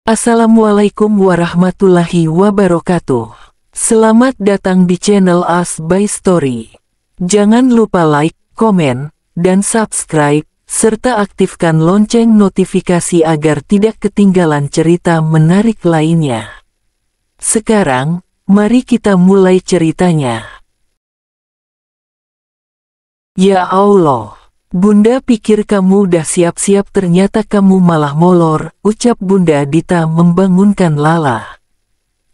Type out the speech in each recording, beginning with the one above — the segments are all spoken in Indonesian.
Assalamualaikum warahmatullahi wabarakatuh. Selamat datang di channel As by Story. Jangan lupa like, komen, dan subscribe, serta aktifkan lonceng notifikasi agar tidak ketinggalan cerita menarik lainnya. Sekarang, mari kita mulai ceritanya. Ya Allah, Bunda pikir kamu udah siap-siap, ternyata kamu malah molor, ucap Bunda Dita membangunkan Lala.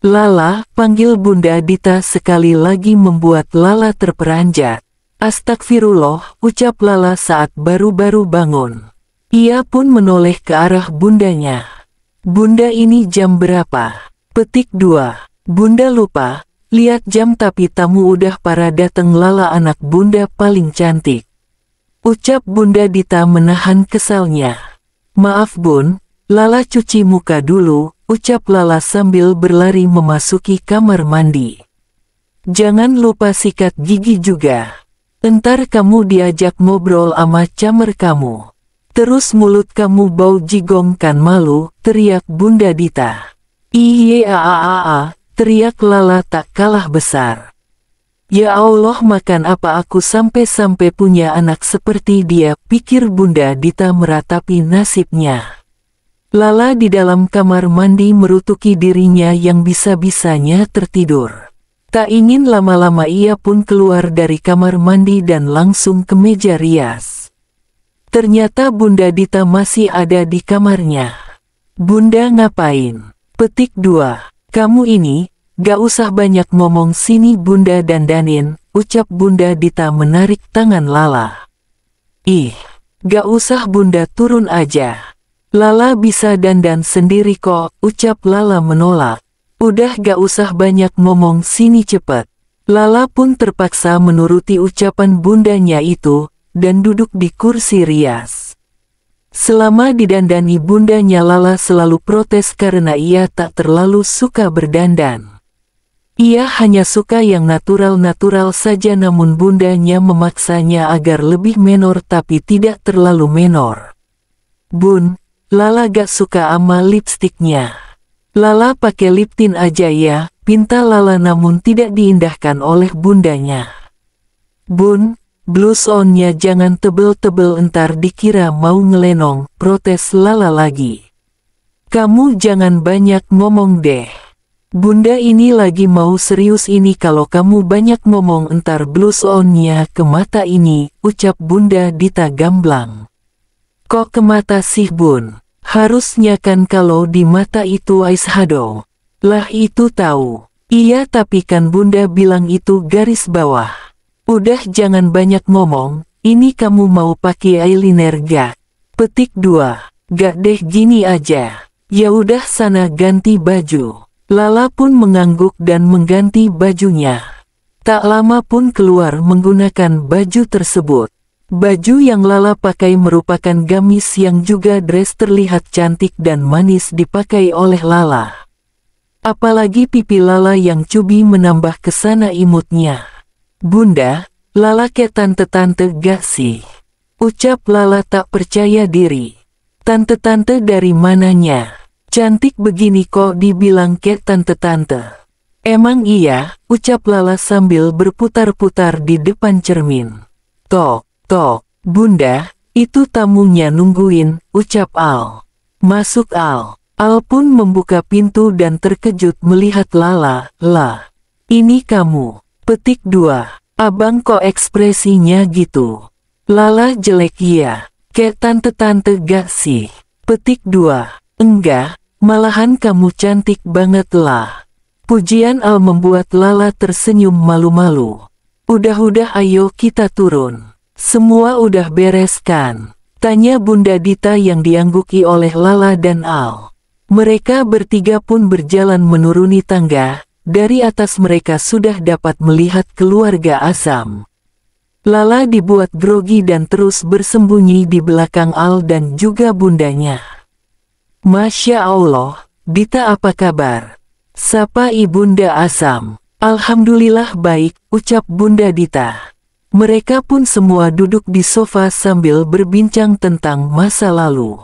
Lala, panggil Bunda Dita sekali lagi membuat Lala terperanjat. Astagfirullah, ucap Lala saat baru-baru bangun. Ia pun menoleh ke arah bundanya. Bunda, ini jam berapa? Petik 2. Bunda lupa, lihat jam tapi tamu udah pada dateng. Lala anak Bunda paling cantik, ucap Bunda Dita menahan kesalnya. Maaf Bun, Lala cuci muka dulu, ucap Lala sambil berlari memasuki kamar mandi. Jangan lupa sikat gigi juga. Entar kamu diajak ngobrol ama camer kamu. Terus mulut kamu bau jigong kan, malu, teriak Bunda Dita. Iya, teriak Lala tak kalah besar. Ya Allah, makan apa aku sampai-sampai punya anak seperti dia, pikir Bunda Dita meratapi nasibnya. Lala di dalam kamar mandi merutuki dirinya yang bisa-bisanya tertidur. Tak ingin lama-lama ia pun keluar dari kamar mandi dan langsung ke meja rias. Ternyata Bunda Dita masih ada di kamarnya. Bunda ngapain? Petik 2. Kamu ini, gak usah banyak ngomong, sini Bunda dandanin, ucap Bunda Dita menarik tangan Lala. Ih, gak usah Bunda, turun aja. Lala bisa dandan sendiri kok, ucap Lala menolak. Udah gak usah banyak ngomong, sini cepet. Lala pun terpaksa menuruti ucapan bundanya itu, dan duduk di kursi rias. Selama didandani bundanya, Lala selalu protes karena ia tak terlalu suka berdandan. Ia hanya suka yang natural-natural saja, namun bundanya memaksanya agar lebih menor tapi tidak terlalu menor. Bun, Lala gak suka ama lipstiknya. Lala pakai lip tint aja ya, pinta Lala, namun tidak diindahkan oleh bundanya. Bun, blush onnya jangan tebel-tebel, entar dikira mau ngelenong, protes Lala lagi. Kamu jangan banyak ngomong deh. Bunda ini lagi mau serius ini, kalau kamu banyak ngomong entar blush onnya ke mata ini, ucap Bunda Dita gamblang. Kok ke mata sih Bun? Harusnya kan kalau di mata itu eyeshadow. Lah itu tahu. Iya tapi kan Bunda bilang itu garis bawah. Udah jangan banyak ngomong, ini kamu mau pakai eyeliner gak? Petik 2. Gak deh, gini aja. Ya udah sana ganti baju. Lala pun mengangguk dan mengganti bajunya. Tak lama pun keluar menggunakan baju tersebut. Baju yang Lala pakai merupakan gamis yang juga dress, terlihat cantik dan manis dipakai oleh Lala. Apalagi pipi Lala yang cubi menambah kesana imutnya. Bunda, Lala kayak tante-tante gak sih? Ucap Lala tak percaya diri. Tante-tante dari mananya? Cantik begini kok dibilang kayak tante-tante. Emang iya, ucap Lala sambil berputar-putar di depan cermin. Tok, tok, Bunda, itu tamunya nungguin, ucap Al. Masuk Al. Al pun membuka pintu dan terkejut melihat Lala. Lah, ini kamu. Petik 2. Abang kok ekspresinya gitu? Lala jelek ya, kayak tante-tante gak sih? Petik 2. Enggak, malahan kamu cantik banget lah. Pujian Al membuat Lala tersenyum malu-malu. Udah ayo kita turun. Semua udah beres kan? Tanya Bunda Dita yang diangguki oleh Lala dan Al. Mereka bertiga pun berjalan menuruni tangga. Dari atas mereka sudah dapat melihat keluarga Asam. Lala dibuat grogi dan terus bersembunyi di belakang Al dan juga bundanya. Masya Allah, Dita apa kabar? Sapa Ibunda Asam. Alhamdulillah baik, ucap Bunda Dita. Mereka pun semua duduk di sofa sambil berbincang tentang masa lalu.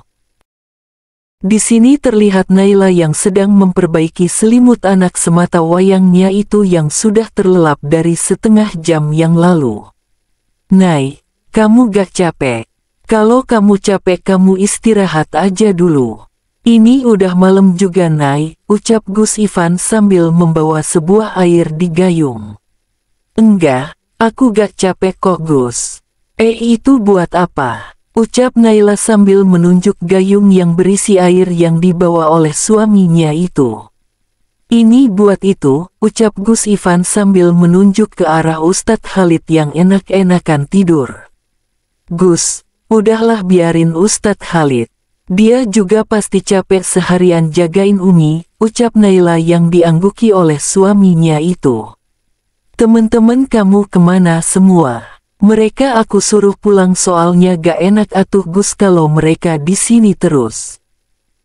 Di sini terlihat Naila yang sedang memperbaiki selimut anak semata wayangnya itu yang sudah terlelap dari setengah jam yang lalu. Nay, kamu gak capek? Kalau kamu capek kamu istirahat aja dulu. Ini udah malam juga Nay, ucap Gus Ivan sambil membawa sebuah air di gayung. Enggak, aku gak capek kok Gus. Itu buat apa? Ucap Naila sambil menunjuk gayung yang berisi air yang dibawa oleh suaminya itu. Ini buat itu, ucap Gus Ivan sambil menunjuk ke arah Ustadz Khalid yang enak-enakan tidur. Gus, udahlah biarin Ustadz Khalid. Dia juga pasti capek seharian jagain Umi, ucap Naila yang diangguki oleh suaminya itu. Temen-temen kamu kemana semua? Mereka aku suruh pulang soalnya gak enak atuh Gus kalau mereka di sini terus.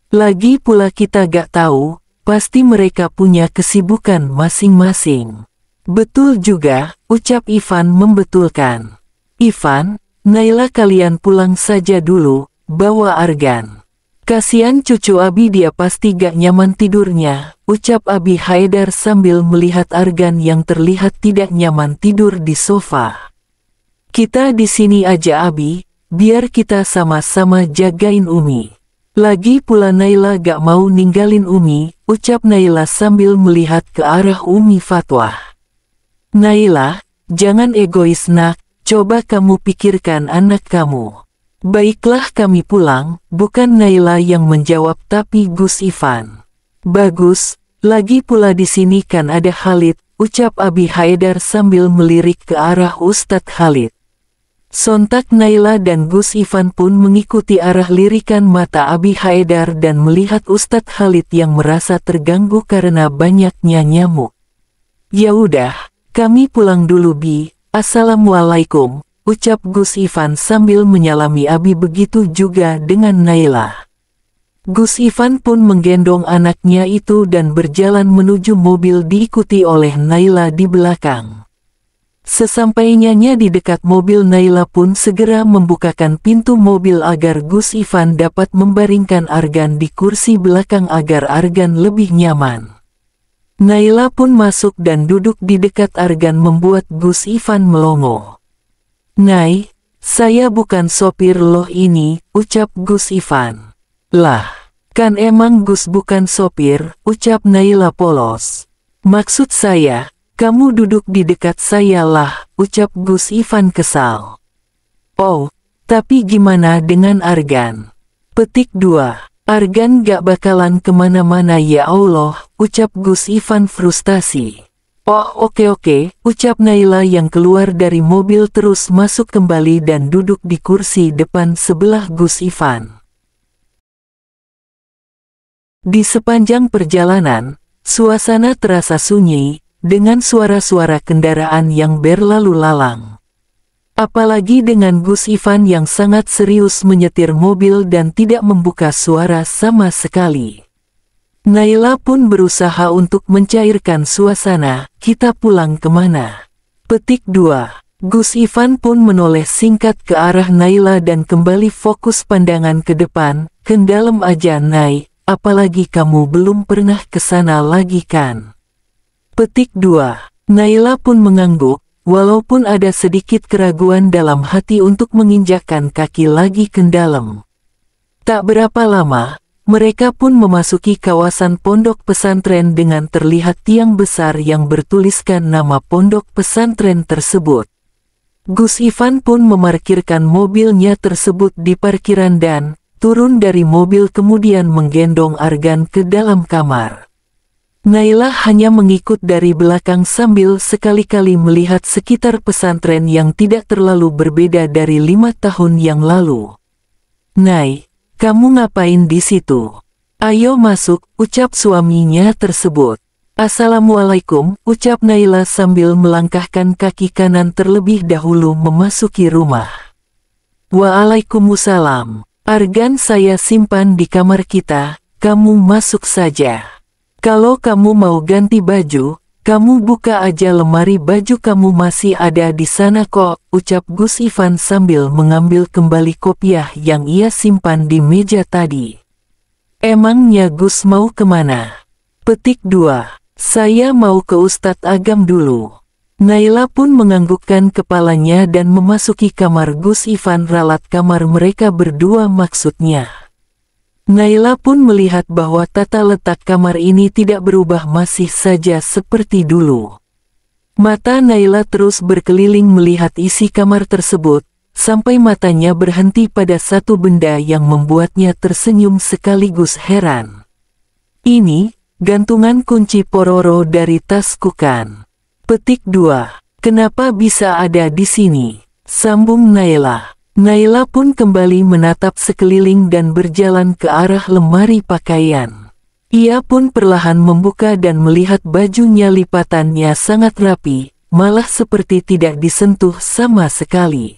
Lagi pula kita gak tahu, pasti mereka punya kesibukan masing-masing. Betul juga, ucap Ivan membetulkan. Ivan, Naila kalian pulang saja dulu, bawa Argan. Kasian cucu Abi dia pasti gak nyaman tidurnya, ucap Abi Haidar sambil melihat Argan yang terlihat tidak nyaman tidur di sofa. Kita di sini aja Abi, biar kita sama-sama jagain Umi. Lagi pula Naila gak mau ninggalin Umi, ucap Naila sambil melihat ke arah Umi Fatwah. Naila, jangan egois nak, coba kamu pikirkan anak kamu. Baiklah kami pulang, bukan Naila yang menjawab tapi Gus Ivan. Bagus, lagi pula di sini kan ada Khalid, ucap Abi Haidar sambil melirik ke arah Ustadz Khalid. Sontak Naila dan Gus Ivan pun mengikuti arah lirikan mata Abi Haidar dan melihat Ustadz Khalid yang merasa terganggu karena banyaknya nyamuk. Ya udah, kami pulang dulu Bi, Assalamualaikum, ucap Gus Ivan sambil menyalami Abi begitu juga dengan Naila. Gus Ivan pun menggendong anaknya itu dan berjalan menuju mobil diikuti oleh Naila di belakang. Sesampainya di dekat mobil Naila pun segera membukakan pintu mobil agar Gus Ivan dapat membaringkan Argan di kursi belakang agar Argan lebih nyaman. Naila pun masuk dan duduk di dekat Argan membuat Gus Ivan melongo. Nay, saya bukan sopir loh ini, ucap Gus Ivan. Lah, kan emang Gus bukan sopir, ucap Naila polos. Maksud saya, kamu duduk di dekat saya lah, ucap Gus Ivan kesal. Oh, tapi gimana dengan Argan? Petik 2. Argan gak bakalan kemana-mana ya Allah, ucap Gus Ivan frustasi. Oh oke, ucap Naila yang keluar dari mobil terus masuk kembali dan duduk di kursi depan sebelah Gus Ivan. Di sepanjang perjalanan, suasana terasa sunyi, dengan suara-suara kendaraan yang berlalu lalang. Apalagi dengan Gus Ivan yang sangat serius menyetir mobil dan tidak membuka suara sama sekali. Naila pun berusaha untuk mencairkan suasana, kita pulang kemana? Petik 2. Gus Ivan pun menoleh singkat ke arah Naila dan kembali fokus pandangan ke depan, ke dalam aja Nay, apalagi kamu belum pernah kesana lagi kan? Petik 2. Naila pun mengangguk, walaupun ada sedikit keraguan dalam hati untuk menginjakkan kaki lagi ke dalam. Tak berapa lama, mereka pun memasuki kawasan pondok pesantren dengan terlihat tiang besar yang bertuliskan nama pondok pesantren tersebut. Gus Ivan pun memarkirkan mobilnya tersebut di parkiran dan turun dari mobil kemudian menggendong Argan ke dalam kamar. Naila hanya mengikut dari belakang sambil sekali-kali melihat sekitar pesantren yang tidak terlalu berbeda dari 5 tahun yang lalu. Nay, kamu ngapain di situ? Ayo masuk, ucap suaminya tersebut. Assalamualaikum, ucap Naila sambil melangkahkan kaki kanan terlebih dahulu memasuki rumah. Waalaikumsalam. Argan saya simpan di kamar kita, kamu masuk saja. Kalau kamu mau ganti baju, kamu buka aja lemari baju kamu masih ada di sana kok, ucap Gus Ivan sambil mengambil kembali kopiah yang ia simpan di meja tadi. Emangnya Gus mau kemana? Petik 2. Saya mau ke Ustadz Agam dulu. Naila pun menganggukkan kepalanya dan memasuki kamar Gus Ivan. Ralat kamar mereka berdua maksudnya. Naila pun melihat bahwa tata letak kamar ini tidak berubah, masih saja seperti dulu. Mata Naila terus berkeliling melihat isi kamar tersebut, sampai matanya berhenti pada satu benda yang membuatnya tersenyum sekaligus heran. Ini, gantungan kunci Pororo dari tas Kukan. Petik 2. Kenapa bisa ada di sini? Sambung Naila. Naila pun kembali menatap sekeliling dan berjalan ke arah lemari pakaian. Ia pun perlahan membuka dan melihat bajunya, lipatannya sangat rapi, malah seperti tidak disentuh sama sekali.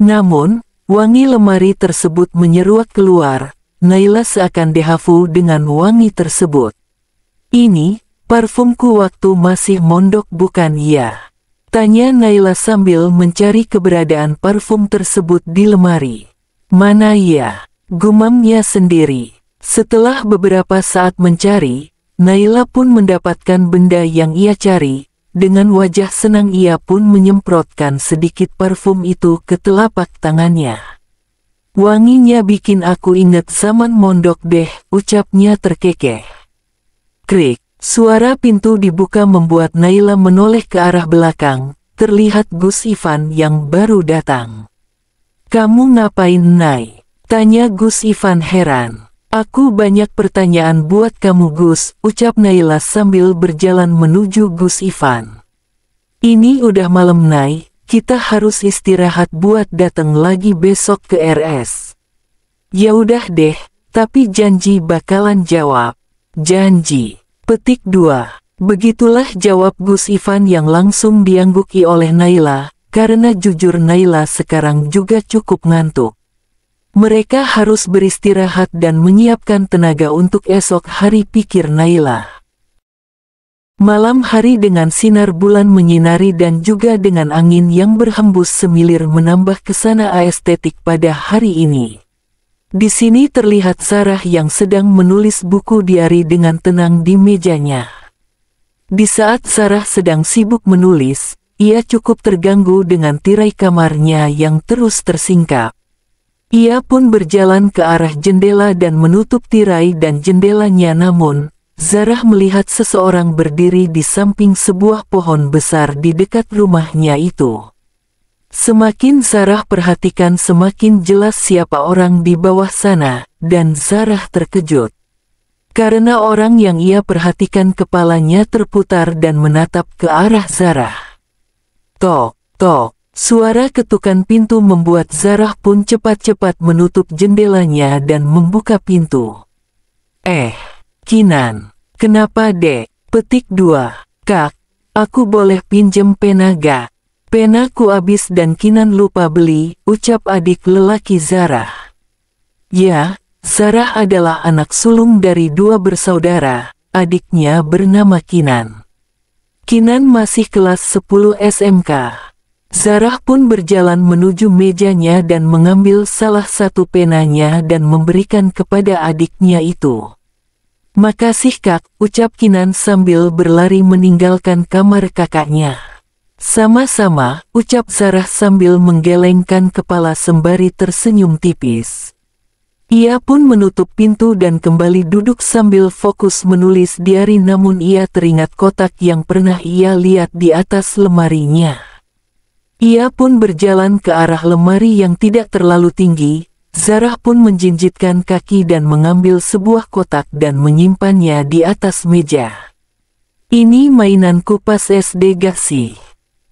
Namun, wangi lemari tersebut menyeruak keluar. Naila seakan dehafu dengan wangi tersebut. Ini, parfumku waktu masih mondok bukan ya? Tanya Naila sambil mencari keberadaan parfum tersebut di lemari. Mana ya? Gumamnya sendiri. Setelah beberapa saat mencari, Naila pun mendapatkan benda yang ia cari. Dengan wajah senang ia pun menyemprotkan sedikit parfum itu ke telapak tangannya. Wanginya bikin aku inget zaman mondok deh, ucapnya terkekeh. Krik. Suara pintu dibuka membuat Naila menoleh ke arah belakang. Terlihat Gus Ivan yang baru datang. Kamu ngapain, Nay? Tanya Gus Ivan heran. Aku banyak pertanyaan buat kamu, Gus, ucap Naila sambil berjalan menuju Gus Ivan. Ini udah malam, Nay, kita harus istirahat buat datang lagi besok ke RS. Ya udah deh, tapi janji bakalan jawab. Janji. Petik 2. Begitulah jawab Gus Ivan yang langsung diangguki oleh Naila, karena jujur Naila sekarang juga cukup ngantuk. Mereka harus beristirahat dan menyiapkan tenaga untuk esok hari, pikir Naila. Malam hari dengan sinar bulan menyinari dan juga dengan angin yang berhembus semilir menambah kesana estetik pada hari ini. Di sini terlihat Sarah yang sedang menulis buku diari dengan tenang di mejanya. Di saat Sarah sedang sibuk menulis, ia cukup terganggu dengan tirai kamarnya yang terus tersingkap. Ia pun berjalan ke arah jendela dan menutup tirai dan jendelanya, namun Sarah melihat seseorang berdiri di samping sebuah pohon besar di dekat rumahnya itu. Semakin Sarah perhatikan semakin jelas siapa orang di bawah sana, dan Sarah terkejut. Karena orang yang ia perhatikan kepalanya terputar dan menatap ke arah Sarah. Tok, tok, suara ketukan pintu membuat Sarah pun cepat-cepat menutup jendelanya dan membuka pintu. Kinan, kenapa dek? Petik 2. Kak, aku boleh pinjem pena gak? Penaku habis dan Kinan lupa beli, ucap adik lelaki Sarah. Ya, Sarah adalah anak sulung dari 2 bersaudara, adiknya bernama Kinan. Kinan masih kelas 10 SMK. Sarah pun berjalan menuju mejanya dan mengambil salah satu penanya dan memberikan kepada adiknya itu. Makasih kak, ucap Kinan sambil berlari meninggalkan kamar kakaknya. Sama-sama, ucap Sarah sambil menggelengkan kepala sembari tersenyum tipis. Ia pun menutup pintu dan kembali duduk sambil fokus menulis diari, namun ia teringat kotak yang pernah ia lihat di atas lemarinya. Ia pun berjalan ke arah lemari yang tidak terlalu tinggi. Sarah pun menjinjitkan kaki dan mengambil sebuah kotak dan menyimpannya di atas meja. Ini mainanku pas SD gak sih?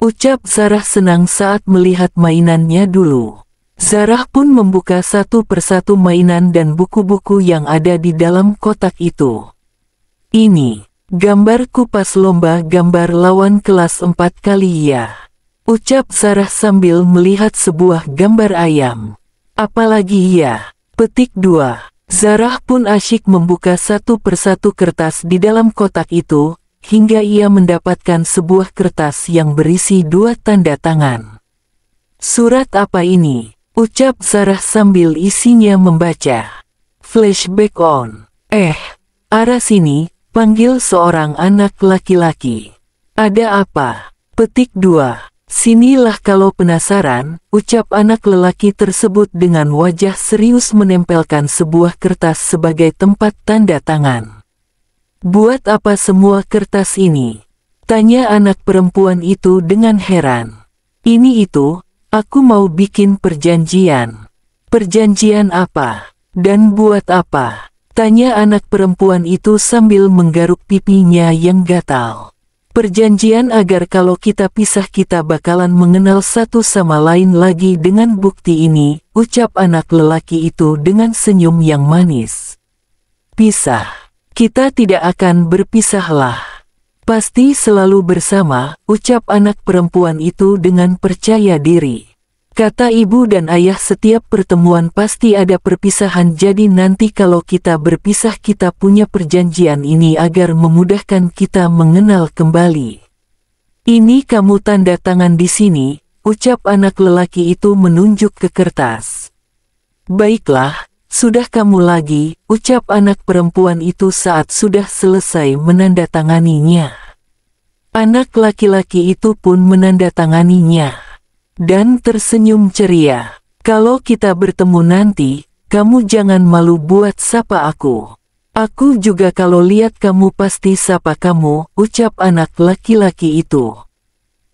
Ucap Sarah senang saat melihat mainannya dulu. Sarah pun membuka satu persatu mainan dan buku-buku yang ada di dalam kotak itu. Ini, gambarku pas lomba gambar lawan kelas 4 kali ya. Ucap Sarah sambil melihat sebuah gambar ayam. Apalagi ya? Petik 2. Sarah pun asyik membuka satu persatu kertas di dalam kotak itu, hingga ia mendapatkan sebuah kertas yang berisi 2 tanda tangan. Surat apa ini? Ucap Sarah sambil isinya membaca. Flashback on. Arah sini, panggil seorang anak laki-laki. Ada apa? Petik 2. Sinilah kalau penasaran, ucap anak lelaki tersebut dengan wajah serius menempelkan sebuah kertas sebagai tempat tanda tangan. Buat apa semua kertas ini? Tanya anak perempuan itu dengan heran. Ini itu, aku mau bikin perjanjian. Perjanjian apa? Dan buat apa? Tanya anak perempuan itu sambil menggaruk pipinya yang gatal. Perjanjian agar kalau kita pisah kita bakalan mengenal satu sama lain lagi. Dengan bukti ini, ucap anak lelaki itu dengan senyum yang manis. Pisah. Kita tidak akan berpisah lah. Pasti selalu bersama, ucap anak perempuan itu dengan percaya diri. Kata ibu dan ayah setiap pertemuan pasti ada perpisahan, jadi nanti kalau kita berpisah kita punya perjanjian ini agar memudahkan kita mengenal kembali. Ini kamu tanda tangan di sini, ucap anak lelaki itu menunjuk ke kertas. Baiklah, sudah kamu lagi, ucap anak perempuan itu saat sudah selesai menandatanganinya. Anak laki-laki itu pun menandatanganinya. Dan tersenyum ceria. Kalau kita bertemu nanti, kamu jangan malu buat sapa aku. Aku juga kalau lihat kamu pasti sapa kamu, ucap anak laki-laki itu.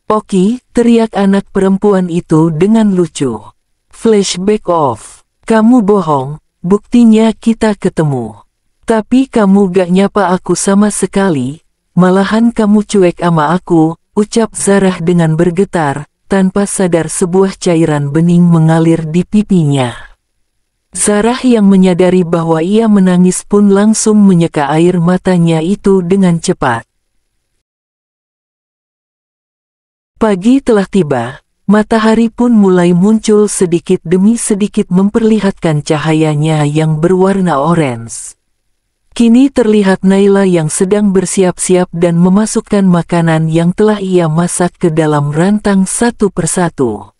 Oki, teriak anak perempuan itu dengan lucu. Flashback off. Kamu bohong, buktinya kita ketemu. Tapi kamu gak nyapa aku sama sekali, malahan kamu cuek sama aku, ucap Zarah dengan bergetar. Tanpa sadar sebuah cairan bening mengalir di pipinya. Zarah yang menyadari bahwa ia menangis pun langsung menyeka air matanya itu dengan cepat. Pagi telah tiba, matahari pun mulai muncul sedikit demi sedikit memperlihatkan cahayanya yang berwarna orange. Kini terlihat Naila yang sedang bersiap-siap dan memasukkan makanan yang telah ia masak ke dalam rantang satu persatu.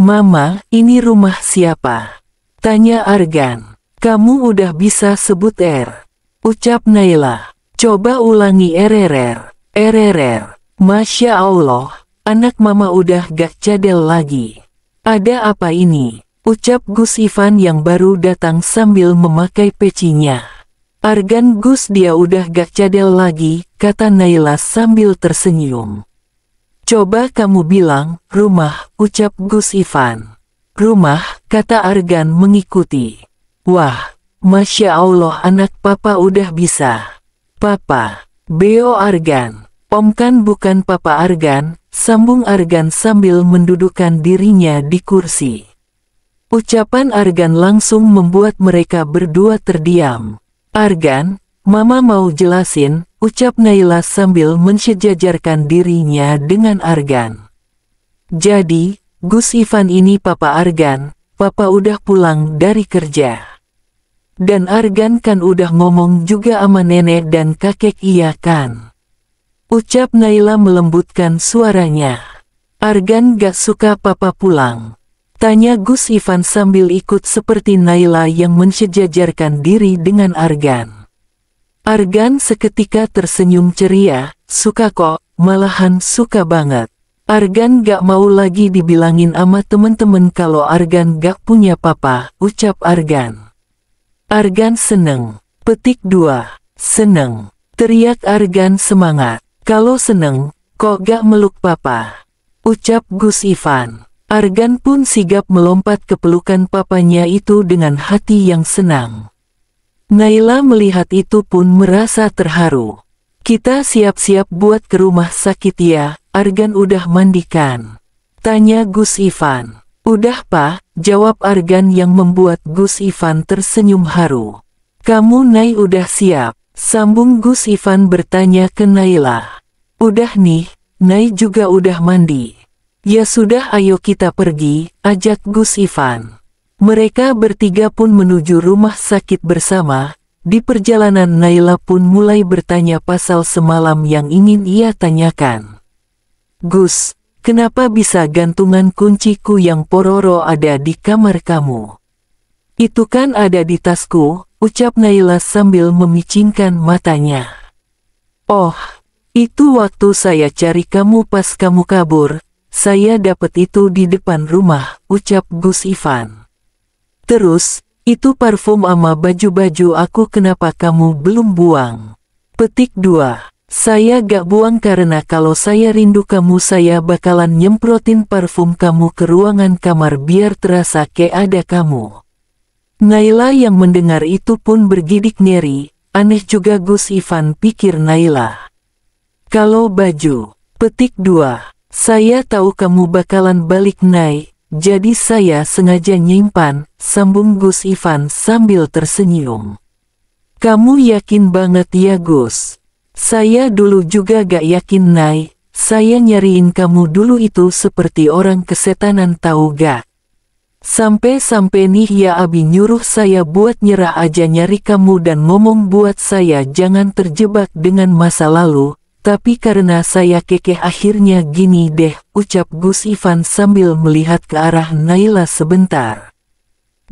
Mama, ini rumah siapa? Tanya Argan. Kamu udah bisa sebut ucap Naila. Coba ulangi RRR. Masya Allah, anak mama udah gak cadel lagi. Ada apa ini? Ucap Gus Ivan yang baru datang sambil memakai pecinya. Argan Gus, dia udah gak cadel lagi, kata Naila sambil tersenyum. Coba kamu bilang, rumah, ucap Gus Ivan. Rumah, kata Argan mengikuti. Wah, Masya Allah anak papa udah bisa. Papa, beo Argan. Om kan bukan papa Argan, sambung Argan sambil mendudukkan dirinya di kursi. Ucapan Argan langsung membuat mereka berdua terdiam. Argan, mama mau jelasin, ucap Naila sambil mensejajarkan dirinya dengan Argan. Jadi, Gus Ivan ini papa Argan, papa udah pulang dari kerja. Dan Argan kan udah ngomong juga sama nenek dan kakek iya kan? Ucap Naila melembutkan suaranya. Argan gak suka papa pulang. Tanya Gus Ivan sambil ikut seperti Naila yang mensejajarkan diri dengan Argan. Argan seketika tersenyum ceria, suka kok, malahan suka banget. Argan gak mau lagi dibilangin sama temen-temen kalau Argan gak punya papa, ucap Argan. Argan seneng. Petik 2. Seneng. Teriak Argan semangat. Kalau seneng, kok gak meluk papa? Ucap Gus Ivan. Argan pun sigap melompat ke pelukan papanya itu dengan hati yang senang. Naila melihat itu pun merasa terharu. Kita siap-siap buat ke rumah sakit ya, Argan udah mandikan? Tanya Gus Ivan. Udah pak, jawab Argan yang membuat Gus Ivan tersenyum haru. Kamu Nay udah siap? Sambung Gus Ivan bertanya ke Naila. Udah nih, Nay juga udah mandi. Ya sudah ayo kita pergi, ajak Gus Ivan. Mereka bertiga pun menuju rumah sakit bersama. Di perjalanan Naila pun mulai bertanya pasal semalam yang ingin ia tanyakan. Gus, kenapa bisa gantungan kunciku yang pororo ada di kamar kamu? Itu kan ada di tasku, ucap Naila sambil memicingkan matanya. Oh, itu waktu saya cari kamu pas kamu kabur, saya dapat itu di depan rumah, ucap Gus Ivan. Terus, itu parfum ama baju-baju aku kenapa kamu belum buang? Petik 2. Saya gak buang karena kalau saya rindu kamu saya bakalan nyemprotin parfum kamu ke ruangan kamar biar terasa kayak ada kamu. Naila yang mendengar itu pun bergidik ngeri, aneh juga Gus Ivan pikir Naila. Kalau baju, petik 2, saya tahu kamu bakalan balik Nay, jadi saya sengaja nyimpan, sambung Gus Ivan sambil tersenyum. Kamu yakin banget ya Gus? Saya dulu juga gak yakin Nay, saya nyariin kamu dulu itu seperti orang kesetanan tahu gak? Sampai-sampai nih ya Abi nyuruh saya buat nyerah aja nyari kamu dan ngomong buat saya jangan terjebak dengan masa lalu, tapi karena saya kekeh akhirnya gini deh, ucap Gus Ivan sambil melihat ke arah Naila sebentar.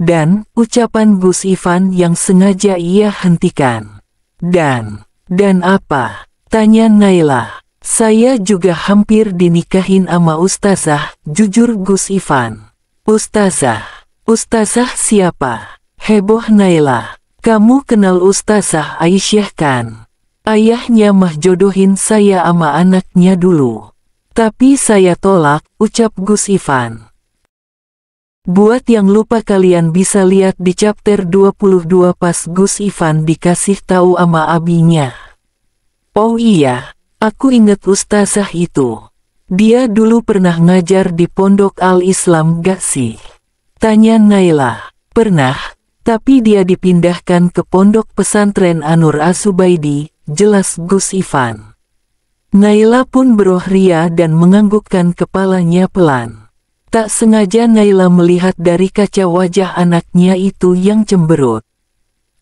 Dan, ucapan Gus Ivan yang sengaja ia hentikan. Dan apa? Tanya Naila. Saya juga hampir dinikahin sama ustazah, jujur Gus Ivan. Ustazah? Ustazah siapa? Heboh Naila. Kamu kenal ustazah Aisyah kan? Ayahnya mah jodohin saya sama anaknya dulu. Tapi saya tolak, ucap Gus Ivan. Buat yang lupa kalian bisa lihat di chapter 22 pas Gus Ivan dikasih tahu sama abinya. Oh iya, aku inget ustazah itu. Dia dulu pernah ngajar di pondok Al-Islam gak sih? Tanya Naila. Pernah, tapi dia dipindahkan ke pondok pesantren Anur Azubaidi, jelas Gus Ivan. Naila pun berohria dan menganggukkan kepalanya pelan. Tak sengaja Naila melihat dari kaca wajah anaknya itu yang cemberut.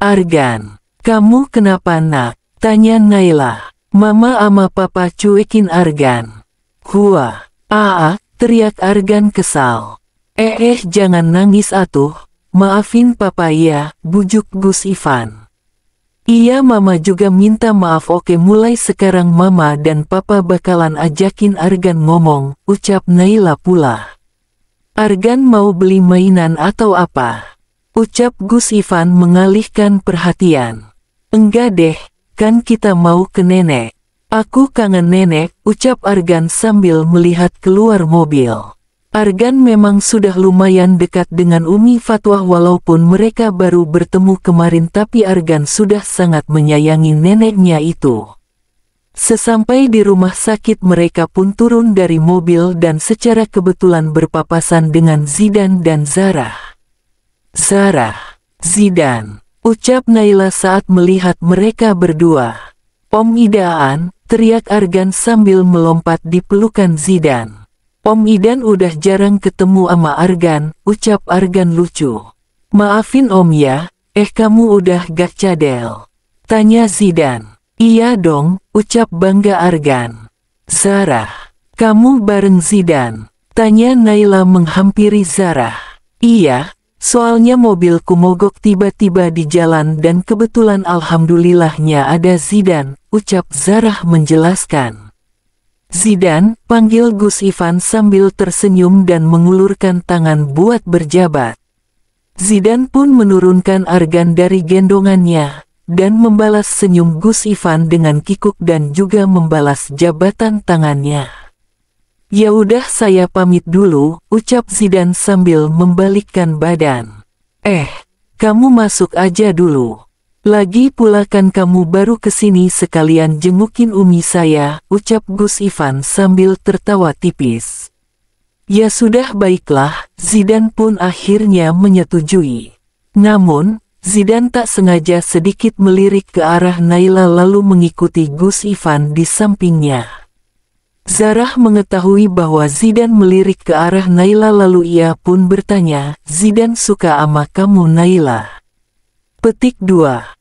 Argan, kamu kenapa nak? Tanya Naila. Mama ama papa cuekin Argan. Hua, teriak Argan kesal. Jangan nangis atuh, maafin papa ya, bujuk Gus Ivan. Iya mama juga minta maaf oke mulai sekarang mama dan papa bakalan ajakin Argan ngomong, ucap Naila pula. Argan mau beli mainan atau apa? Ucap Gus Ivan mengalihkan perhatian. Enggak deh, kan kita mau ke nenek. Aku kangen nenek, ucap Argan sambil melihat keluar mobil. Argan memang sudah lumayan dekat dengan Umi Fatwah walaupun mereka baru bertemu kemarin tapi Argan sudah sangat menyayangi neneknya itu. Sesampai di rumah sakit mereka pun turun dari mobil dan secara kebetulan berpapasan dengan Zidan dan Zarah. Zarah, Zidan, ucap Naila saat melihat mereka berdua. Om Idaan, teriak Argan sambil melompat di pelukan Zidan. Om Idan udah jarang ketemu sama Argan, ucap Argan lucu. Maafin Om ya, kamu udah gak cadel? Tanya Zidan. Iya dong, ucap bangga Argan. Zarah, kamu bareng Zidan? Tanya Naila menghampiri Zarah. Iya, soalnya mobilku mogok tiba-tiba di jalan dan kebetulan alhamdulillahnya ada Zidan, ucap Zarah menjelaskan. Zidan, panggil Gus Ivan sambil tersenyum dan mengulurkan tangan buat berjabat. Zidan pun menurunkan Argan dari gendongannya dan membalas senyum Gus Ivan dengan kikuk dan juga membalas jabatan tangannya. Ya udah saya pamit dulu, ucap Zidan sambil membalikkan badan. Kamu masuk aja dulu. Lagi pula kan kamu baru kesini sekalian jengukin Umi saya, ucap Gus Ivan sambil tertawa tipis. Ya sudah baiklah, Zidan pun akhirnya menyetujui. Namun, Zidan tak sengaja sedikit melirik ke arah Naila lalu mengikuti Gus Ivan di sampingnya. Zarah mengetahui bahwa Zidan melirik ke arah Naila lalu ia pun bertanya, Zidan suka sama kamu Naila? Petik 2.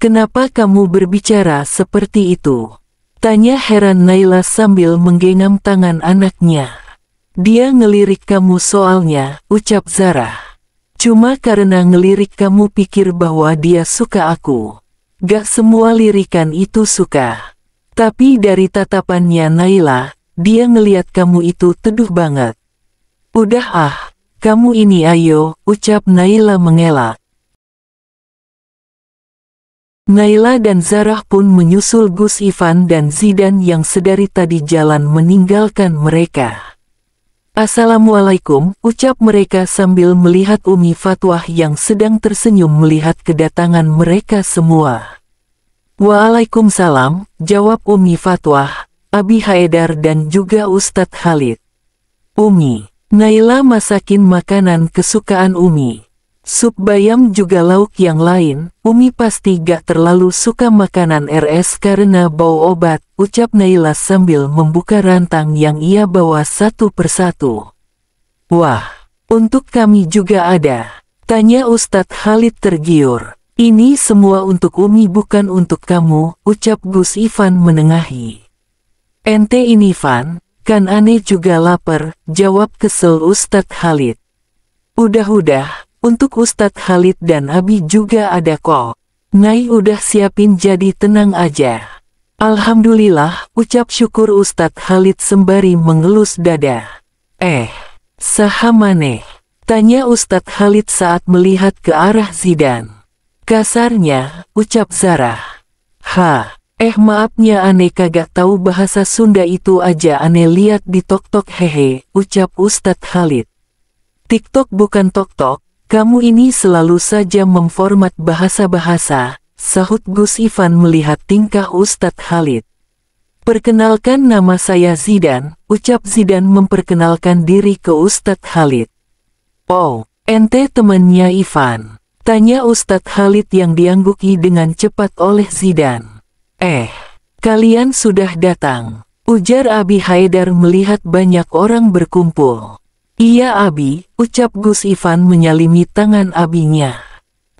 Kenapa kamu berbicara seperti itu? Tanya heran Naila sambil menggenggam tangan anaknya. Dia ngelirik kamu soalnya, ucap Zarah. Cuma karena ngelirik kamu pikir bahwa dia suka aku. Gak semua lirikan itu suka. Tapi dari tatapannya Naila, dia ngeliat kamu itu teduh banget. Udah kamu ini ayo, ucap Naila mengelak. Naila dan Zarah pun menyusul Gus Ivan dan Zidan yang sedari tadi jalan meninggalkan mereka. Assalamualaikum, ucap mereka sambil melihat Umi Fatwah yang sedang tersenyum melihat kedatangan mereka semua. Waalaikumsalam, jawab Umi Fatwah, Abi Haidar dan juga Ustadz Khalid. Umi, Naila masakin makanan kesukaan Umi. Sup bayam juga lauk yang lain, Umi pasti gak terlalu suka makanan RS karena bau obat, ucap Naila sambil membuka rantang yang ia bawa satu persatu. Wah, untuk kami juga ada, tanya Ustadz Khalid tergiur. Ini semua untuk Umi bukan untuk kamu, ucap Gus Ivan menengahi. Ente ini Van, kan aneh juga lapar, jawab kesel Ustadz Khalid. Udah. Untuk Ustadz Khalid dan Abi juga ada kok. Nai udah siapin jadi tenang aja. Alhamdulillah, ucap syukur Ustadz Khalid sembari mengelus dada. Saha maneh? Tanya Ustadz Khalid saat melihat ke arah Zidan. Kasarnya, ucap Zarah. Maafnya aneh kagak tahu bahasa Sunda itu aja aneh lihat di TokTok hehe, ucap Ustadz Khalid. TikTok bukan TokTok. Kamu ini selalu saja memformat bahasa-bahasa, sahut Gus Ivan melihat tingkah Ustadz Khalid. Perkenalkan nama saya Zidan, ucap Zidan memperkenalkan diri ke Ustadz Khalid. Oh, ente temannya Ivan, tanya Ustadz Khalid yang diangguki dengan cepat oleh Zidan. Kalian sudah datang, ujar Abi Haidar melihat banyak orang berkumpul. Iya Abi, ucap Gus Ivan menyalimi tangan abinya.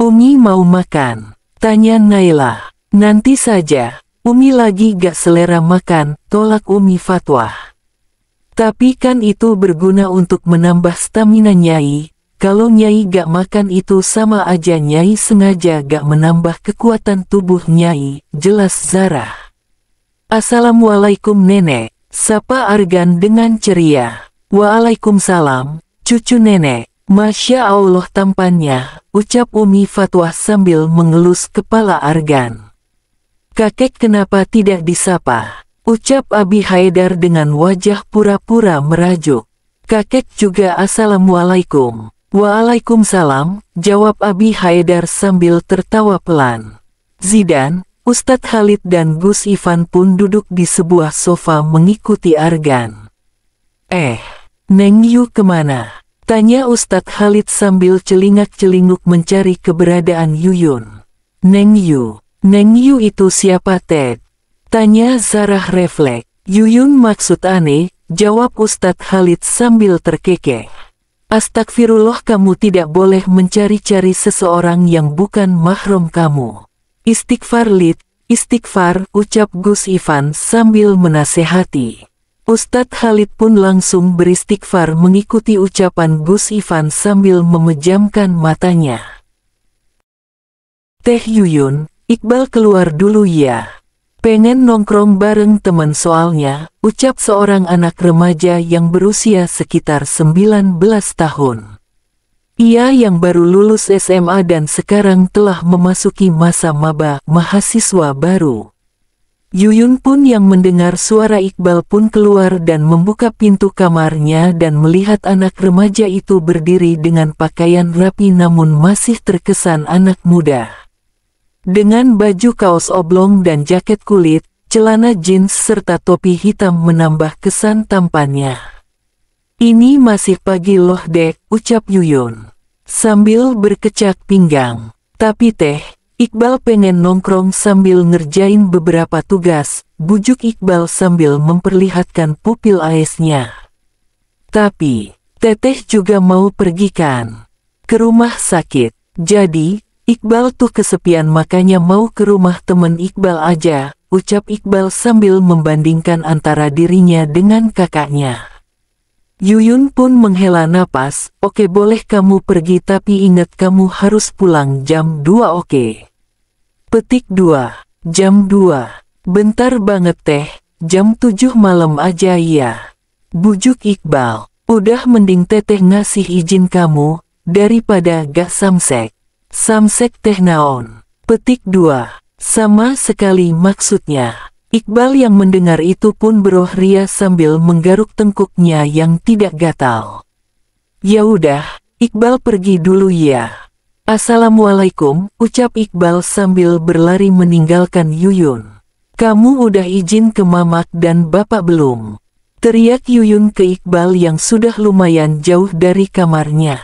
Umi mau makan? Tanya Naila. Nanti saja, Umi lagi gak selera makan, tolak Umi Fatwah. Tapi kan itu berguna untuk menambah stamina Nyai, kalau Nyai gak makan itu sama aja Nyai sengaja gak menambah kekuatan tubuh Nyai, jelas Zarah. Assalamualaikum Nenek, sapa Argan dengan ceria. Waalaikumsalam, cucu nenek, Masya Allah tampannya, ucap Umi Fatwah sambil mengelus kepala Argan. Kakek kenapa tidak disapa? Ucap Abi Haidar dengan wajah pura-pura merajuk. Kakek juga Assalamualaikum. Waalaikumsalam, jawab Abi Haidar sambil tertawa pelan. Zidan, Ustadz Khalid dan Gus Ivan pun duduk di sebuah sofa mengikuti Argan. Neng Yu kemana? Tanya Ustadz Khalid sambil celingak-celinguk mencari keberadaan Yuyun. Neng Yu itu siapa Ted? Tanya Zarah refleks. Yuyun maksud aneh, jawab Ustadz Khalid sambil terkekeh. Astagfirullah kamu tidak boleh mencari-cari seseorang yang bukan mahram kamu. Istighfar Lid, istighfar, ucap Gus Ivan sambil menasehati. Ustadz Khalid pun langsung beristighfar mengikuti ucapan Gus Ivan sambil memejamkan matanya. Teh Yuyun, Iqbal keluar dulu ya. Pengen nongkrong bareng teman soalnya, ucap seorang anak remaja yang berusia sekitar 19 tahun. Ia yang baru lulus SMA dan sekarang telah memasuki masa maba, mahasiswa baru. Yuyun pun yang mendengar suara Iqbal pun keluar dan membuka pintu kamarnya dan melihat anak remaja itu berdiri dengan pakaian rapi namun masih terkesan anak muda. Dengan baju kaos oblong dan jaket kulit, celana jeans serta topi hitam menambah kesan tampannya. Ini masih pagi loh dek, ucap Yuyun, sambil berkecak pinggang. Tapi teh, Iqbal pengen nongkrong sambil ngerjain beberapa tugas, bujuk Iqbal sambil memperlihatkan pupil aesnya. Tapi, teteh juga mau pergi kan? Ke rumah sakit. Jadi, Iqbal tuh kesepian makanya mau ke rumah temen Iqbal aja, ucap Iqbal sambil membandingkan antara dirinya dengan kakaknya. Yuyun pun menghela napas. Oke, boleh kamu pergi, tapi ingat kamu harus pulang jam 2, oke? Petik 2. Jam 2. Bentar banget teh, jam 7 malam aja ya. Bujuk Iqbal. Udah mending teteh ngasih izin kamu, daripada gak samsek. Samsek teh naon? Petik 2. Sama sekali maksudnya. Iqbal yang mendengar itu pun beroh ria sambil menggaruk tengkuknya yang tidak gatal. Ya udah, Iqbal pergi dulu ya. Assalamualaikum, ucap Iqbal sambil berlari meninggalkan Yuyun. Kamu udah izin ke Mamak dan Bapak belum? Teriak Yuyun ke Iqbal yang sudah lumayan jauh dari kamarnya.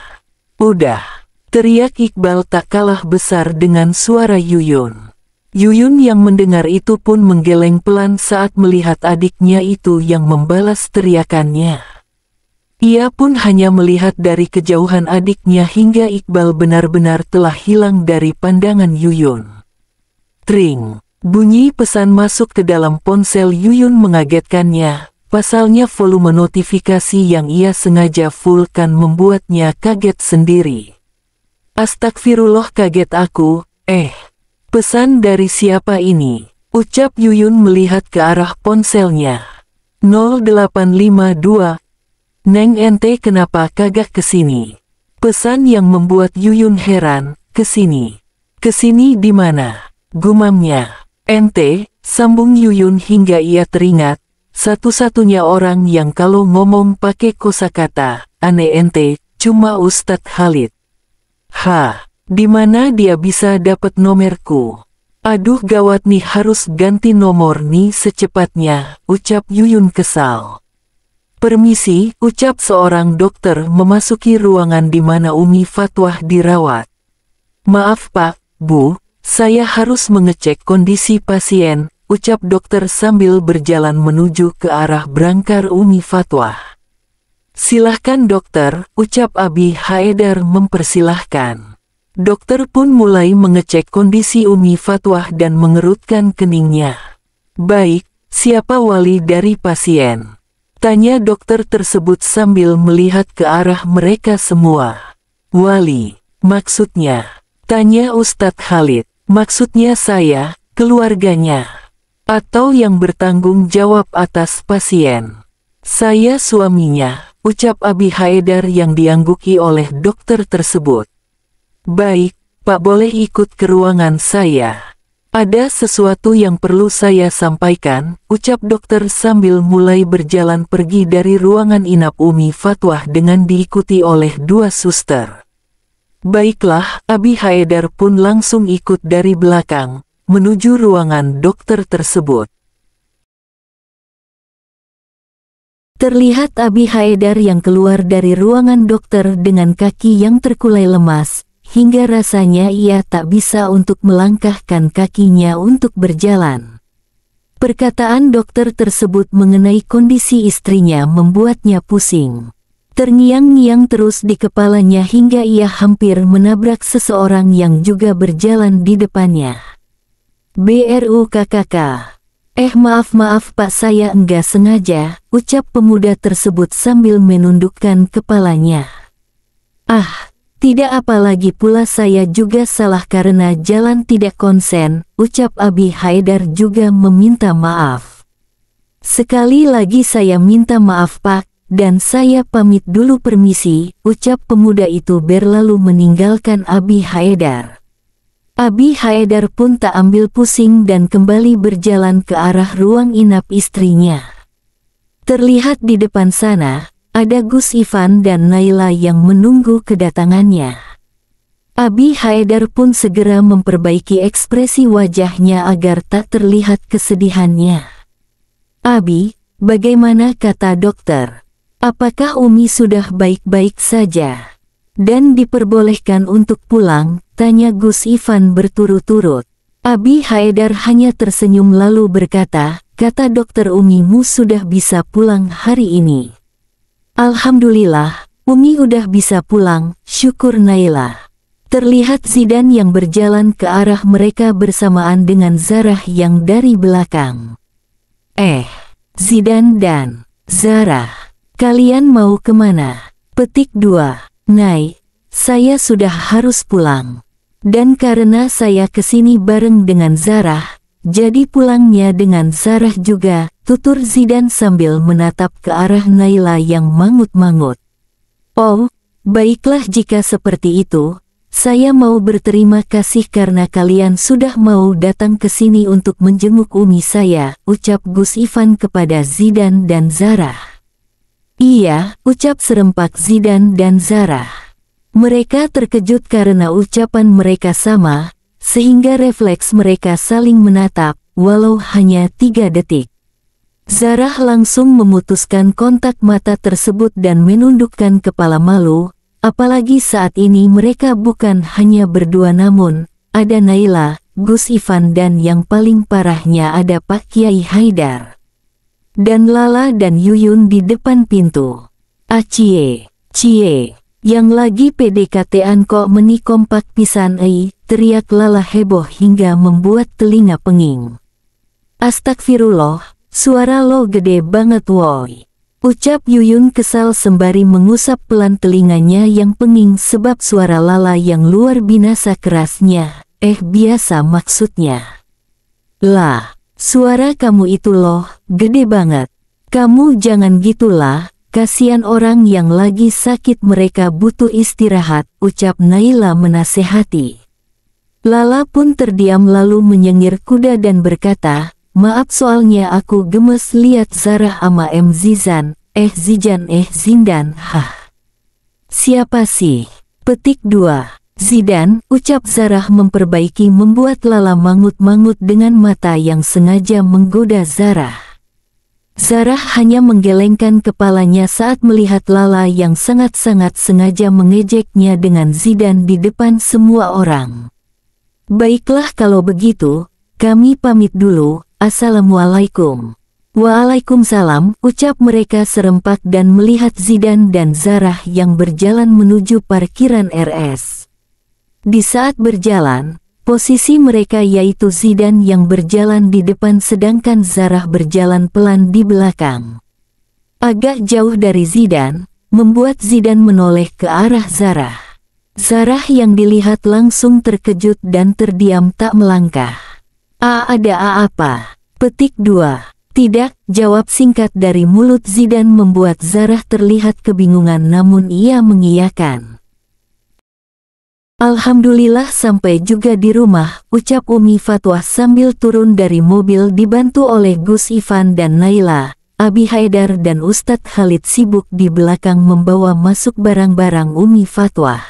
Udah, teriak Iqbal tak kalah besar dengan suara Yuyun. Yuyun yang mendengar itu pun menggeleng pelan saat melihat adiknya itu yang membalas teriakannya. Ia pun hanya melihat dari kejauhan adiknya hingga Iqbal benar-benar telah hilang dari pandangan Yuyun. Tring, bunyi pesan masuk ke dalam ponsel Yuyun mengagetkannya. Pasalnya volume notifikasi yang ia sengaja fullkan membuatnya kaget sendiri. Astagfirullah, kaget aku. Pesan dari siapa ini? Ucap Yuyun melihat ke arah ponselnya. 0852. Neng, ente kenapa kagak kesini? Pesan yang membuat Yuyun heran. Kesini? Kesini di mana? Gumamnya. Ente, sambung Yuyun hingga ia teringat. Satu-satunya orang yang kalau ngomong pakai kosakata aneh ente, cuma Ustadz Khalid. Di mana dia bisa dapat nomorku? Aduh gawat nih, harus ganti nomor nih secepatnya, ucap Yuyun kesal. Permisi, ucap seorang dokter memasuki ruangan di mana Umi Fatwah dirawat. Maaf Pak, Bu, saya harus mengecek kondisi pasien, ucap dokter sambil berjalan menuju ke arah brangkar Umi Fatwah. Silahkan dokter, ucap Abi Haedar mempersilahkan. Dokter pun mulai mengecek kondisi Umi Fatwah dan mengerutkan keningnya. Baik, siapa wali dari pasien? Tanya dokter tersebut sambil melihat ke arah mereka semua. Wali, maksudnya? Tanya Ustadz Khalid. Maksudnya saya, keluarganya. Atau yang bertanggung jawab atas pasien? Saya suaminya, ucap Abi Haedar yang diangguki oleh dokter tersebut. Baik, Pak, boleh ikut ke ruangan saya. Ada sesuatu yang perlu saya sampaikan, ucap dokter sambil mulai berjalan pergi dari ruangan inap Umi Fatwah dengan diikuti oleh 2 suster. Baiklah, Abi Haedar pun langsung ikut dari belakang, menuju ruangan dokter tersebut. Terlihat Abi Haedar yang keluar dari ruangan dokter dengan kaki yang terkulai lemas, hingga rasanya ia tak bisa untuk melangkahkan kakinya untuk berjalan. Perkataan dokter tersebut mengenai kondisi istrinya membuatnya pusing. Terngiang-ngiang terus di kepalanya hingga ia hampir menabrak seseorang yang juga berjalan di depannya. BRUKKK. Maaf Pak, saya enggak sengaja, ucap pemuda tersebut sambil menundukkan kepalanya. Tidak apa lagi pula, saya juga salah karena jalan tidak konsen, ucap Abi Haedar juga meminta maaf. Sekali lagi saya minta maaf Pak, dan saya pamit dulu, permisi, ucap pemuda itu berlalu meninggalkan Abi Haedar. Abi Haedar pun tak ambil pusing dan kembali berjalan ke arah ruang inap istrinya. Terlihat di depan sana, ada Gus Ivan dan Naila yang menunggu kedatangannya. Abi Haedar pun segera memperbaiki ekspresi wajahnya agar tak terlihat kesedihannya. Abi, bagaimana, kata dokter? Apakah Umi sudah baik-baik saja? Dan diperbolehkan untuk pulang, tanya Gus Ivan berturut-turut. Abi Haedar hanya tersenyum lalu berkata, kata dokter, Umimu sudah bisa pulang hari ini. Alhamdulillah, Umi udah bisa pulang, syukur Naila. Terlihat Zidan yang berjalan ke arah mereka bersamaan dengan Zarah yang dari belakang. Zidan dan Zarah, Kalian mau kemana? Petik 2. Nay, saya sudah harus pulang. Dan karena saya kesini bareng dengan Zarah, jadi pulangnya dengan Zarah juga, tutur Zidan sambil menatap ke arah Naila yang mangut-mangut. Oh, baiklah jika seperti itu, saya mau berterima kasih karena kalian sudah mau datang ke sini untuk menjenguk umi saya, ucap Gus Ivan kepada Zidan dan Zarah. Iya, ucap serempak Zidan dan Zarah. Mereka terkejut karena ucapan mereka sama, sehingga refleks mereka saling menatap, walau hanya 3 detik. Zarah langsung memutuskan kontak mata tersebut dan menundukkan kepala malu, apalagi saat ini mereka bukan hanya berdua namun, ada Naila, Gus Ivan dan yang paling parahnya ada Pak Kiai Haidar. Dan Lala dan Yuyun di depan pintu. Acie, cie, yang lagi PDKT-an kok meni kompak pisan teriak Lala heboh hingga membuat telinga penging. Astagfirullah. Suara lo gede banget woi. Ucap Yuyun kesal sembari mengusap pelan telinganya yang penging sebab suara Lala yang luar binasa kerasnya. Biasa maksudnya. Lah, suara kamu itu loh, gede banget. Kamu jangan gitulah, kasihan orang yang lagi sakit mereka butuh istirahat, ucap Naila menasehati. Lala pun terdiam lalu menyengir kuda dan berkata, maaf soalnya aku gemes lihat Zarah ama Zidan, Zindan, hah. Siapa sih? Petik 2. Zidan, ucap Zarah memperbaiki membuat Lala mangut-mangut dengan mata yang sengaja menggoda Zarah. Zarah hanya menggelengkan kepalanya saat melihat Lala yang sangat-sangat sengaja mengejeknya dengan Zidan di depan semua orang. Baiklah kalau begitu, kami pamit dulu. Assalamualaikum. Waalaikumsalam, ucap mereka serempak dan melihat Zidan dan Zarah yang berjalan menuju parkiran RS. Di saat berjalan, posisi mereka yaitu Zidan yang berjalan di depan sedangkan Zarah berjalan pelan di belakang. Agak jauh dari Zidan, membuat Zidan menoleh ke arah Zarah. Zarah yang dilihat langsung terkejut dan terdiam tak melangkah. Ada apa? Petik 2. Tidak, jawab singkat dari mulut Zidan membuat Zarah terlihat kebingungan namun ia mengiyakan. Alhamdulillah sampai juga di rumah, ucap Umi Fatwah sambil turun dari mobil dibantu oleh Gus Ivan dan Naila. Abi Haidar dan Ustadz Khalid sibuk di belakang membawa masuk barang-barang Umi Fatwah.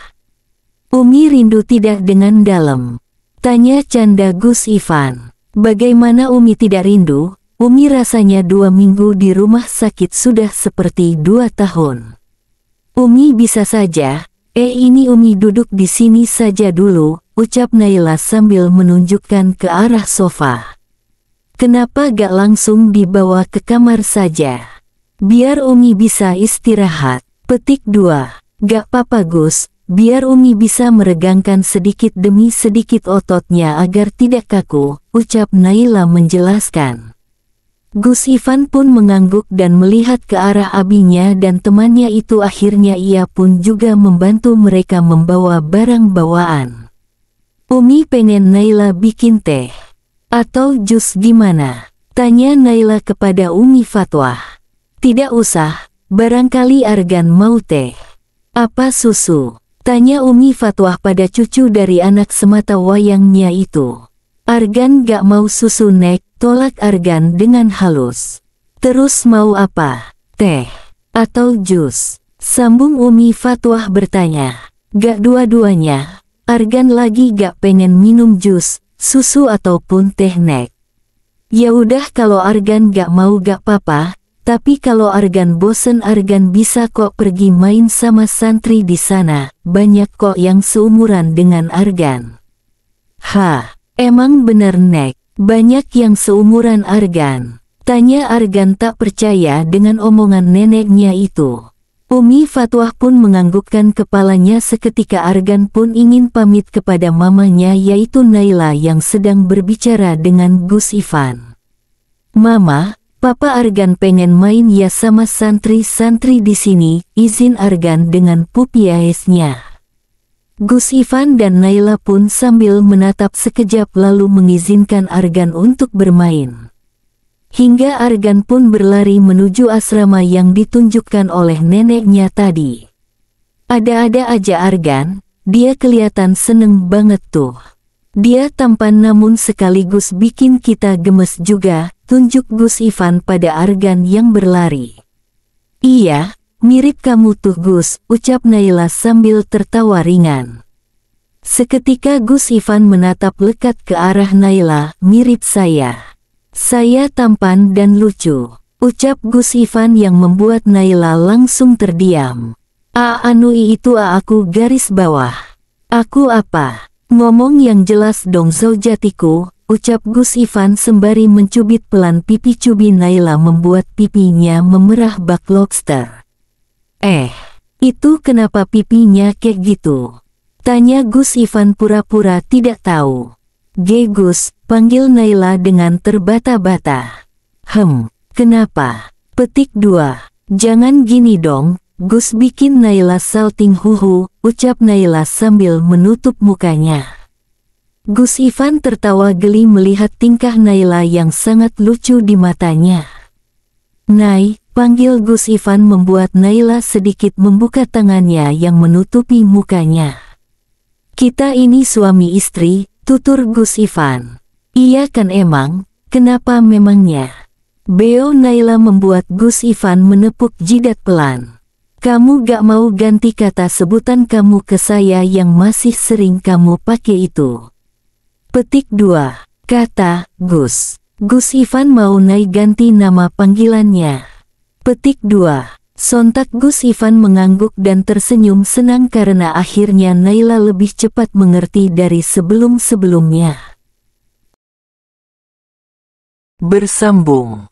Umi rindu tidak dengan dalam? Tanya canda Gus Ivan. Bagaimana Umi tidak rindu? Umi rasanya 2 minggu di rumah sakit sudah seperti 2 tahun. Umi bisa saja. Ini Umi duduk di sini saja dulu, ucap Naila sambil menunjukkan ke arah sofa. Kenapa gak langsung dibawa ke kamar saja? Biar Umi bisa istirahat. Petik 2. Gak apa-apa Gus. Biar Umi bisa meregangkan sedikit demi sedikit ototnya agar tidak kaku, ucap Naila menjelaskan. Gus Ivan pun mengangguk dan melihat ke arah abinya dan temannya itu akhirnya ia pun juga membantu mereka membawa barang bawaan. Umi pengen Naila bikin teh. Atau jus gimana? Tanya Naila kepada Umi Fatwah. Tidak usah, barangkali Argan mau teh. Apa susu? Tanya Umi Fatwah pada cucu dari anak semata wayangnya itu. Argan gak mau susu nek, tolak Argan dengan halus. Terus mau apa? Teh? Atau jus? Sambung Umi Fatwah bertanya. Gak dua-duanya, Argan lagi gak pengen minum jus, susu ataupun teh nek. Ya udah kalau Argan gak mau gak apa-apa. Tapi kalau Argan bosen Argan bisa kok pergi main sama santri di sana, banyak kok yang seumuran dengan Argan. Hah, emang bener nek, banyak yang seumuran Argan? Tanya Argan tak percaya dengan omongan neneknya itu. Umi Fatwah pun menganggukkan kepalanya seketika Argan pun ingin pamit kepada mamanya yaitu Naila yang sedang berbicara dengan Gus Ivan. Mama, Papa Argan pengen main ya sama santri-santri di sini, izin Argan dengan pupiaesnya. Gus Ivan dan Naila pun sambil menatap sekejap lalu mengizinkan Argan untuk bermain. Hingga Argan pun berlari menuju asrama yang ditunjukkan oleh neneknya tadi. Ada-ada aja Argan, dia kelihatan seneng banget tuh. Dia tampan namun sekaligus bikin kita gemes juga, tunjuk Gus Ivan pada Argan yang berlari. Iya, mirip kamu tuh Gus, ucap Naila sambil tertawa ringan. Seketika Gus Ivan menatap lekat ke arah Naila, mirip saya. Saya tampan dan lucu, ucap Gus Ivan yang membuat Naila langsung terdiam. Anui itu aku garis bawah. Aku apa? Ngomong yang jelas dong zaujatiku, ucap Gus Ivan sembari mencubit pelan pipi cubi Naila membuat pipinya memerah bak lobster. Itu kenapa pipinya kayak gitu? Tanya Gus Ivan pura-pura tidak tahu. Gus, panggil Naila dengan terbata-bata. Kenapa? Petik 2. Jangan gini dong, Gus bikin Naila salting huhu, ucap Naila sambil menutup mukanya. Gus Ivan tertawa geli melihat tingkah Naila yang sangat lucu di matanya. Nay, panggil Gus Ivan membuat Naila sedikit membuka tangannya yang menutupi mukanya. Kita ini suami istri, tutur Gus Ivan. Iya kan emang, kenapa memangnya? Beo Naila membuat Gus Ivan menepuk jidat pelan. Kamu gak mau ganti kata sebutan kamu ke saya yang masih sering kamu pakai itu. Petik 2. Kata Gus. Gus Ivan mau Nay ganti nama panggilannya. Petik 2. Sontak Gus Ivan mengangguk dan tersenyum senang karena akhirnya Naila lebih cepat mengerti dari sebelum-sebelumnya. Bersambung.